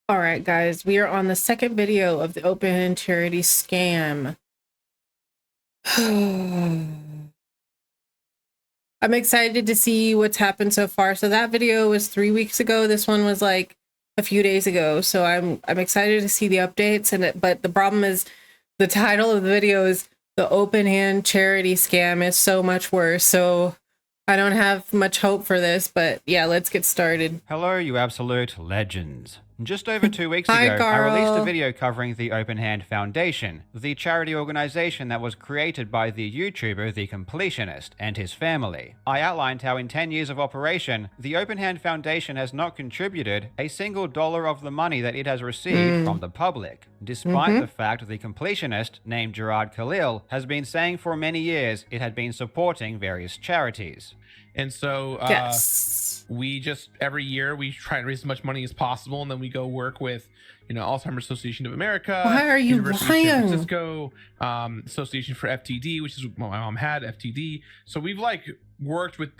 All right, guys, we are on the second video of the open charity scam. I'm excited to see what's happened so far. So that video was 3 weeks ago. This one was like a few days ago. So I'm excited to see the updates. But the problem is the title of the video is the open hand charity scam is so much worse. So I don't have much hope for this, but yeah, let's get started. Hello, you absolute legends. Just over 2 weeks Hi, ago, I released a Carl. video covering the Open Hand Foundation, the charity organization that was created by the YouTuber The Completionist and his family. I outlined how in 10 years of operation, the Open Hand Foundation has not contributed a single dollar of the money that it has received from the public, despite the fact the Completionist, named Gerard Khalil, has been saying for many years it had been supporting various charities. And so Yes. we just every year we try to raise as much money as possible, and then we go work with Alzheimer's Association of America. Why are you University lying? of San Francisco, Association for FTD, which is what my mom had, FTD. So we've worked with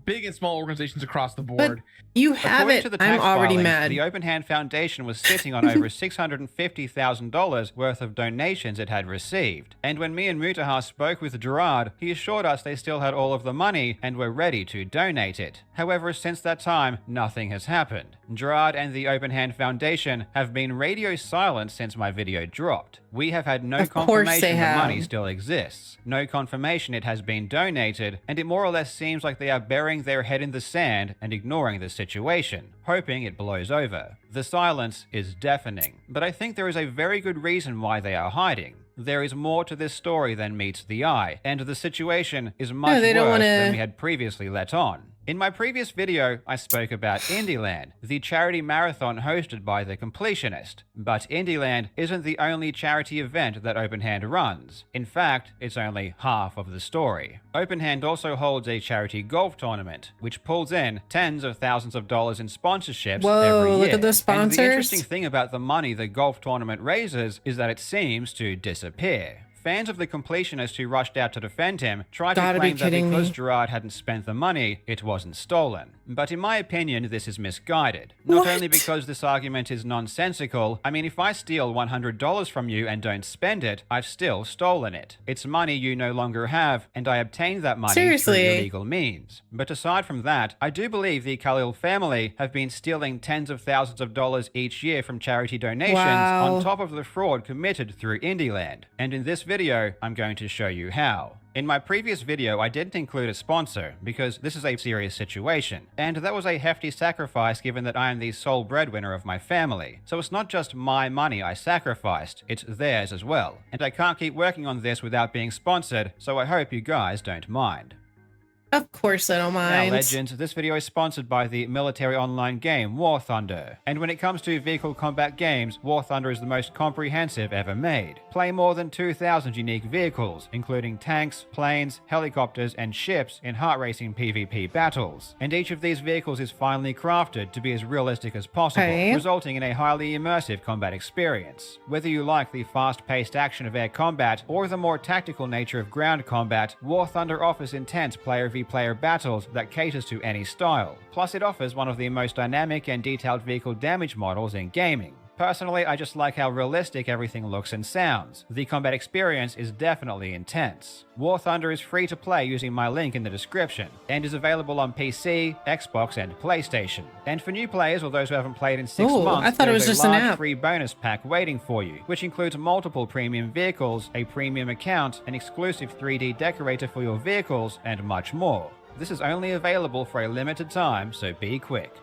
big and small organizations across the board. You have According it. to the I'm tax already filings, mad. the Open Hand Foundation was sitting on over $650,000 worth of donations it had received. And when me and Mutahar spoke with Gerard, he assured us they still had all of the money and were ready to donate it. However, since that time, nothing has happened. Gerard and the Open Hand Foundation have been radio silent since my video dropped. We have had no confirmation the money still exists, no confirmation it has been donated, and it more or less seems like they are burying their head in the sand and ignoring the situation, hoping it blows over. The silence is deafening, but I think there is a very good reason why they are hiding. There is more to this story than meets the eye, and the situation is much worse than we had previously let on. In my previous video, I spoke about Indieland, the charity marathon hosted by The Completionist. But Indieland isn't the only charity event that Open Hand runs. In fact, it's only half of the story. Open Hand also holds a charity golf tournament, which pulls in tens of thousands of dollars in sponsorships every year. Look at the sponsors. And the interesting thing about the money the golf tournament raises is that it seems to disappear. Fans of The Completionist who rushed out to defend him tried to claim that because Gerard hadn't spent the money, it wasn't stolen. But in my opinion, this is misguided. Not only because this argument is nonsensical, I mean, if I steal $100 from you and don't spend it, I've still stolen it. It's money you no longer have, and I obtained that money through illegal means. But aside from that, I do believe the Khalil family have been stealing tens of thousands of dollars each year from charity donations on top of the fraud committed through Indieland. And in this video, I'm going to show you how. In my previous video, I didn't include a sponsor because this is a serious situation, and that was a hefty sacrifice given that I am the sole breadwinner of my family. So it's not just my money I sacrificed, it's theirs as well. And I can't keep working on this without being sponsored, so I hope you guys don't mind. Of course I don't mind. Now, legends, this video is sponsored by the military online game War Thunder. And when it comes to vehicle combat games, War Thunder is the most comprehensive ever made. Play more than 2,000 unique vehicles, including tanks, planes, helicopters, and ships in heart-racing PvP battles. And each of these vehicles is finely crafted to be as realistic as possible, resulting in a highly immersive combat experience. Whether you like the fast-paced action of air combat or the more tactical nature of ground combat, War Thunder offers intense player battles that caters to any style. Plus, it offers one of the most dynamic and detailed vehicle damage models in gaming. Personally, I just like how realistic everything looks and sounds. The combat experience is definitely intense. War Thunder is free to play using my link in the description, and is available on PC, Xbox, and PlayStation. And for new players or those who haven't played in 6 months, I thought it was there's just a an large app. free bonus pack waiting for you, which includes multiple premium vehicles, a premium account, an exclusive 3D decorator for your vehicles, and much more. This is only available for a limited time, so be quick.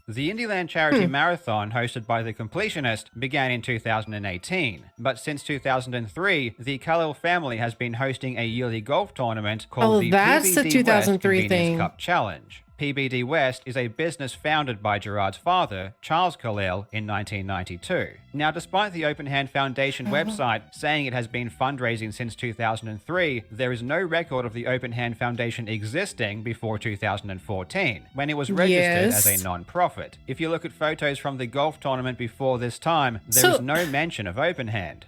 The Indieland Charity Marathon, hosted by The Completionist, began in 2018, but since 2003, the Khalil family has been hosting a yearly golf tournament called the PBD West Convenience Cup Challenge. PBD West is a business founded by Gerard's father, Charles Khalil, in 1992. Now, despite the Open Hand Foundation website saying it has been fundraising since 2003, there is no record of the Open Hand Foundation existing before 2014, when it was registered as a non-profit. If you look at photos from the golf tournament before this time, there is no mention of Open Hand.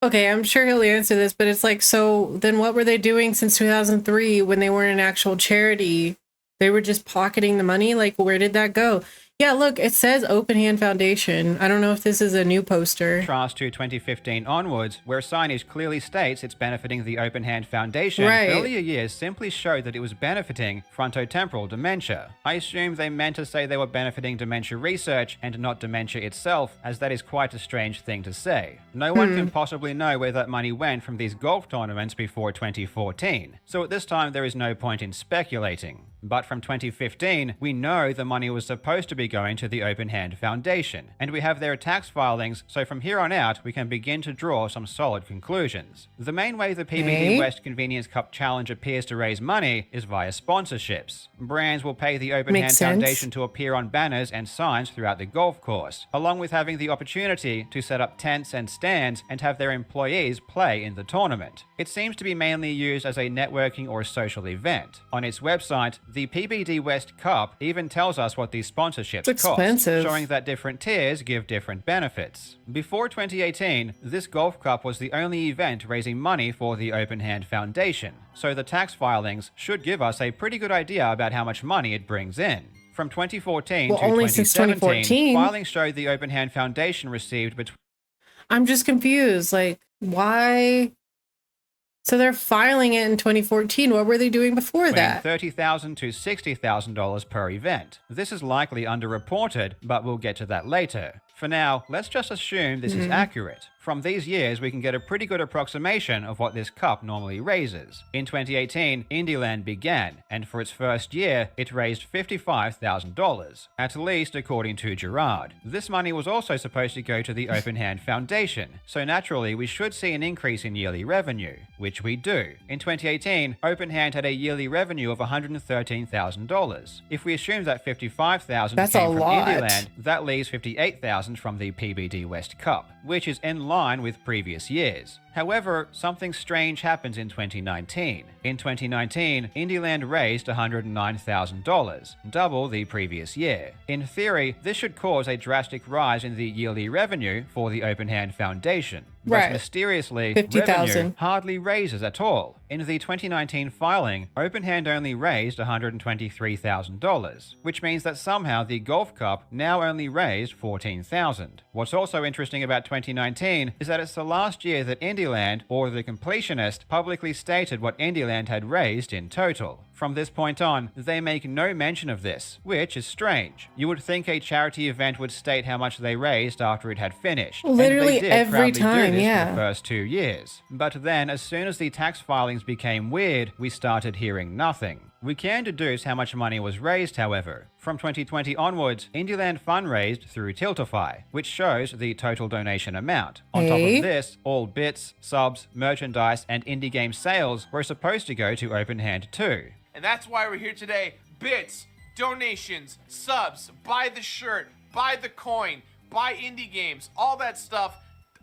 Okay, I'm sure he'll answer this, but it's like, so then what were they doing since 2003 when they weren't an actual charity? They were just pocketing the money? Like, where did that go? Yeah, look, it says Open Hand Foundation. I don't know if this is a new poster. Contrast to 2015 onwards, where signage clearly states it's benefiting the Open Hand Foundation, Right. earlier years simply showed that it was benefiting frontotemporal dementia. I assume they meant to say they were benefiting dementia research and not dementia itself, as that is quite a strange thing to say. No one can possibly know where that money went from these golf tournaments before 2014, so at this time there is no point in speculating. But from 2015, we know the money was supposed to be going to the Open Hand Foundation, and we have their tax filings, so from here on out, we can begin to draw some solid conclusions. The main way the PBD West Convenience Cup Challenge appears to raise money is via sponsorships. Brands will pay the Open Hand Foundation to appear on banners and signs throughout the golf course, along with having the opportunity to set up tents and stands and have their employees play in the tournament. It seems to be mainly used as a networking or social event. On its website, the PBD West Cup even tells us what these sponsorships cost, showing that different tiers give different benefits. Before 2018, this golf cup was the only event raising money for the Open Hand Foundation, so the tax filings should give us a pretty good idea about how much money it brings in. From 2014 to only since 2017, filings showed the Open Hand Foundation received between... I'm just confused. Like, why? So they're filing it in 2014. What were they doing before that? $30,000 to $60,000 per event. This is likely underreported, but we'll get to that later. For now, let's just assume this is accurate. From these years, we can get a pretty good approximation of what this cup normally raises. In 2018, Indieland began, and for its first year, it raised $55,000, at least according to Gerard. This money was also supposed to go to the Open Hand Foundation, so naturally we should see an increase in yearly revenue, which we do. In 2018, Open Hand had a yearly revenue of $113,000. If we assume that $55,000 came from Indieland, that leaves $58,000 from the PBD West Cup, which is in line with previous years. However, something strange happens in 2019. In 2019, Indieland raised $109,000, double the previous year. In theory, this should cause a drastic rise in the yearly revenue for the Open Hand Foundation. But mysteriously, revenue hardly raises at all. In the 2019 filing, Open Hand only raised $123,000, which means that somehow the Golf Cup now only raised $14,000. What's also interesting about 2019 is that it's the last year that Indieland, or the completionist, publicly stated what Indieland had raised in total. From this point on, they make no mention of this, which is strange. You would think a charity event would state how much they raised after it had finished. Literally and they did every time, do this for the first 2 years. But then, as soon as the tax filings became weird, we started hearing nothing. We can deduce how much money was raised, however. From 2020 onwards, Indieland fundraised through Tiltify, which shows the total donation amount. On top of this, all bits, subs, merchandise, and indie game sales were supposed to go to Open Hand too. And that's why we're here today. Bits, donations, subs, buy the shirt, buy the coin, buy indie games, all that stuff.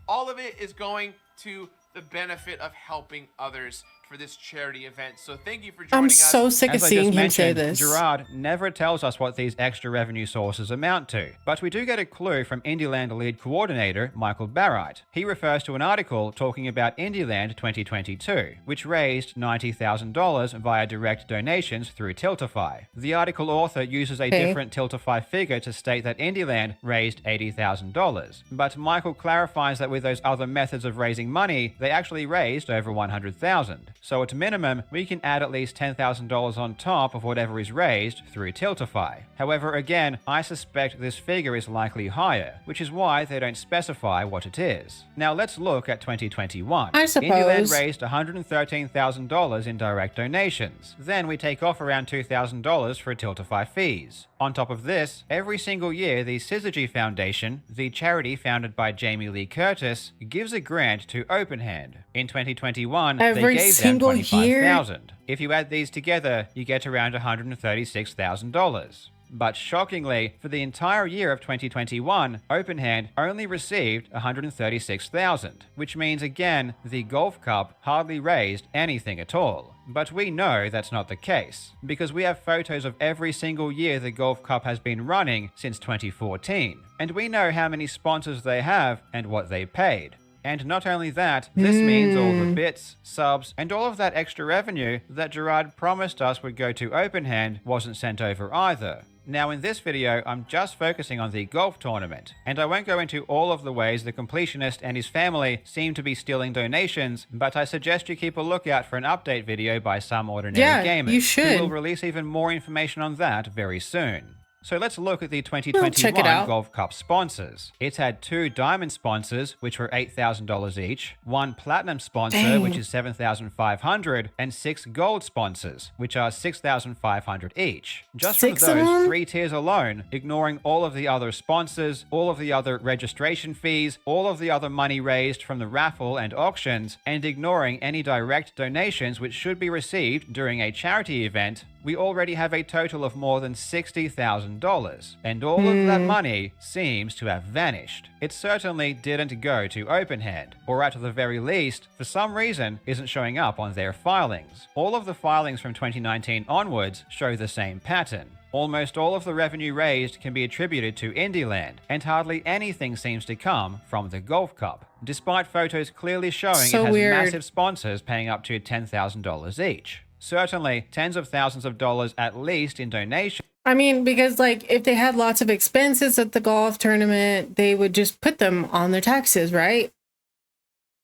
All of it is going to the benefit of helping others for this charity event. So thank you for joining us. I'm so sick of seeing him say this. Gerard never tells us what these extra revenue sources amount to, but we do get a clue from Indieland lead coordinator Michael Barrett. He refers to an article talking about Indieland 2022, which raised $90,000 via direct donations through Tiltify. The article author uses a different Tiltify figure to state that Indieland raised $80,000, but Michael clarifies that with those other methods of raising money, they actually raised over $100,000. So at minimum, we can add at least $10,000 on top of whatever is raised through Tiltify. However, again, I suspect this figure is likely higher, which is why they don't specify what it is. Now let's look at 2021. I suppose. Indieland raised $113,000 in direct donations. Then we take off around $2,000 for Tiltify fees. On top of this, every single year the Syzygy Foundation, the charity founded by Jamie Lee Curtis, gives a grant to Open Hand. In 2021, they gave them $25,000. If you add these together, you get around $136,000. But shockingly, for the entire year of 2021, Open Hand only received $136,000, which means again, the Golf Cup hardly raised anything at all. But we know that's not the case, because we have photos of every single year the Golf Cup has been running since 2014, and we know how many sponsors they have and what they paid. And not only that, this means all the bits, subs, and all of that extra revenue that Gerard promised us would go to Open Hand wasn't sent over either. Now in this video, I'm just focusing on the golf tournament, and I won't go into all of the ways the completionist and his family seem to be stealing donations, but I suggest you keep a lookout for an update video by some ordinary gamer. You should. Who will release even more information on that very soon. So let's look at the Check it 2021 out. Golf Cup sponsors. It had 2 diamond sponsors, which were $8,000 each, 1 platinum sponsor, Dang. which is $7,500, and 6 gold sponsors, which are $6,500 each. Just from 6 of those them? 3 tiers alone, ignoring all of the other sponsors, all of the other registration fees, all of the other money raised from the raffle and auctions, and ignoring any direct donations which should be received during a charity event, we already have a total of more than $60,000, and all of that money seems to have vanished. It certainly didn't go to Openhand, or at the very least, for some reason, isn't showing up on their filings. All of the filings from 2019 onwards show the same pattern. Almost all of the revenue raised can be attributed to Indieland, and hardly anything seems to come from the Golf Cup, despite photos clearly showing So it has weird. massive sponsors paying up to $10,000 each. Certainly, tens of thousands of dollars at least in donations. I mean, because like if they had lots of expenses at the golf tournament, they would just put them on their taxes, right?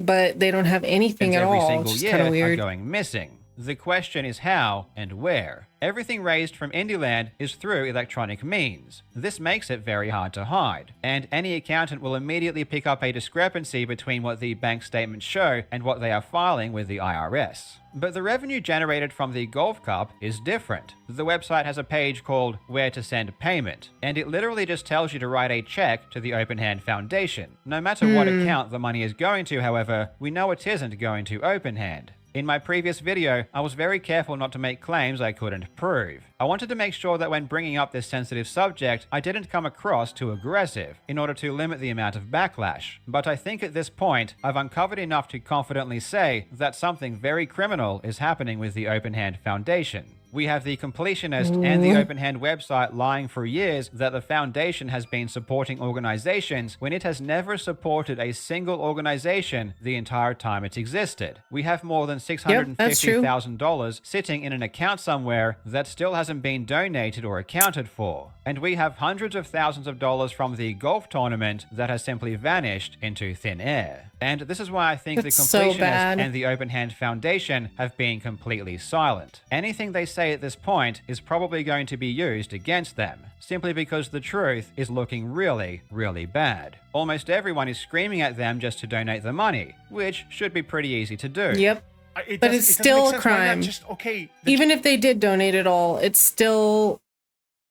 But they don't have anything at every all. single Which is year kind of are weird. going missing. The question is how and where. Everything raised from Indieland is through electronic means. This makes it very hard to hide, and any accountant will immediately pick up a discrepancy between what the bank statements show and what they are filing with the IRS. But the revenue generated from the Golf Cup is different. The website has a page called Where to Send Payment, and it literally just tells you to write a check to the Openhand Foundation. No matter what account the money is going to, however, we know it isn't going to Openhand. In my previous video, I was very careful not to make claims I couldn't prove. I wanted to make sure that when bringing up this sensitive subject, I didn't come across too aggressive, in order to limit the amount of backlash. But I think at this point, I've uncovered enough to confidently say that something very criminal is happening with the Openhand Foundation. We have the completionist and the Openhand website lying for years that the foundation has been supporting organizations when it has never supported a single organization the entire time it's existed. We have more than $650,000 sitting in an account somewhere that still hasn't been donated or accounted for. And we have hundreds of thousands of dollars from the golf tournament that has simply vanished into thin air. And this is why I think That's the so completionist bad. and the Openhand Foundation have been completely silent. Anything they say at this point is probably going to be used against them, simply because the truth is looking really, really bad. Almost everyone is screaming at them just to donate the money, which should be pretty easy to do. Yep. It But doesn't- it's it doesn't still make a sense. Why not crime. Just okay. Even if they did donate it all, it's still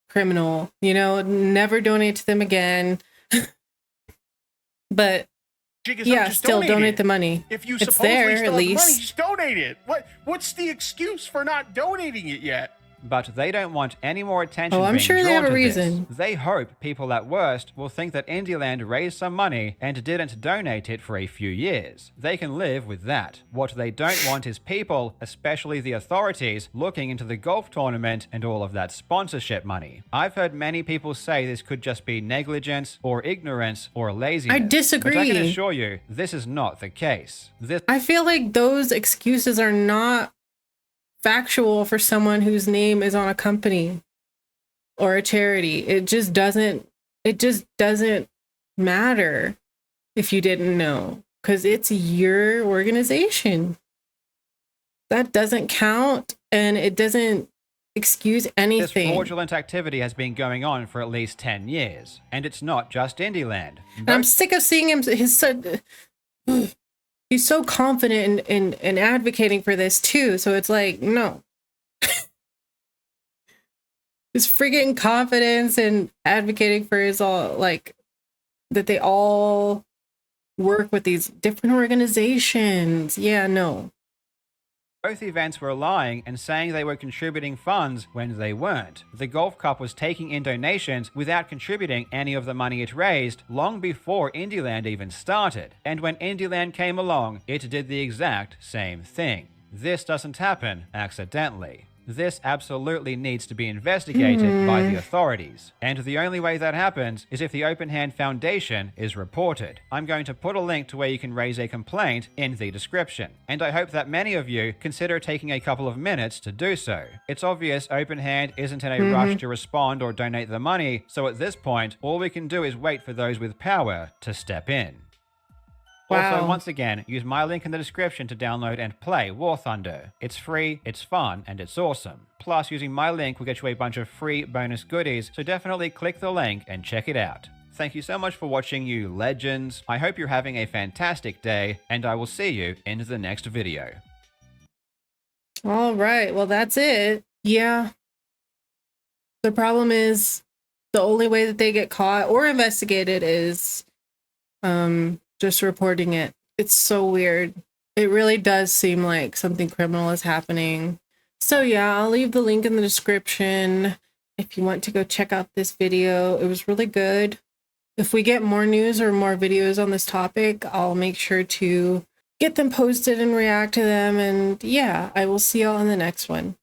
criminal. You know, never donate to them again. But jig is yeah, up, just still donate it. the money. If you It's supposedly there, still at have the money, least. just donate it. What's the excuse for not donating it yet? But they don't want any more attention Oh, I'm being sure they drawn have a to this. reason. They hope people at worst will think that Indieland raised some money and didn't donate it for a few years. They can live with that. What they don't want is people, especially the authorities, looking into the golf tournament and all of that sponsorship money. I've heard many people say this could just be negligence or ignorance or laziness. I disagree. But I can assure you, this is not the case. This I feel like those excuses are not factual for someone whose name is on a company or a charity. It just doesn't matter if you didn't know, because it's your organization. That doesn't count, and it doesn't excuse This anything. fraudulent activity has been going on for at least 10 years, and it's not just Indieland. And I'm sick of seeing him. He's so confident in advocating for this too. So it's like, no. His freaking confidence and advocating for his all, like, that they all work with these different organizations. Yeah, no. Both events were lying and saying they were contributing funds when they weren't. The Golf Cup was taking in donations without contributing any of the money it raised long before Indieland even started. And when Indieland came along, it did the exact same thing. This doesn't happen accidentally. This absolutely needs to be investigated by the authorities. And the only way that happens is if the Open Hand Foundation is reported. I'm going to put a link to where you can raise a complaint in the description. And I hope that many of you consider taking a couple of minutes to do so. It's obvious Open Hand isn't in a rush to respond or donate the money, so at this point, all we can do is wait for those with power to step in. Wow. Also, once again, use my link in the description to download and play War Thunder. It's free, it's fun, and it's awesome. Plus, using my link will get you a bunch of free bonus goodies, so definitely click the link and check it out. Thank you so much for watching, you legends. I hope you're having a fantastic day, and I will see you in the next video. All right. Well, that's it. Yeah. The problem is the only way that they get caught or investigated is just reporting it. It's so weird. It really does seem like something criminal is happening. So yeah, I'll leave the link in the description if you want to go check out this video. It was really good. If we get more news or more videos on this topic, I'll make sure to get them posted and react to them. And yeah, I will see y'all in the next one.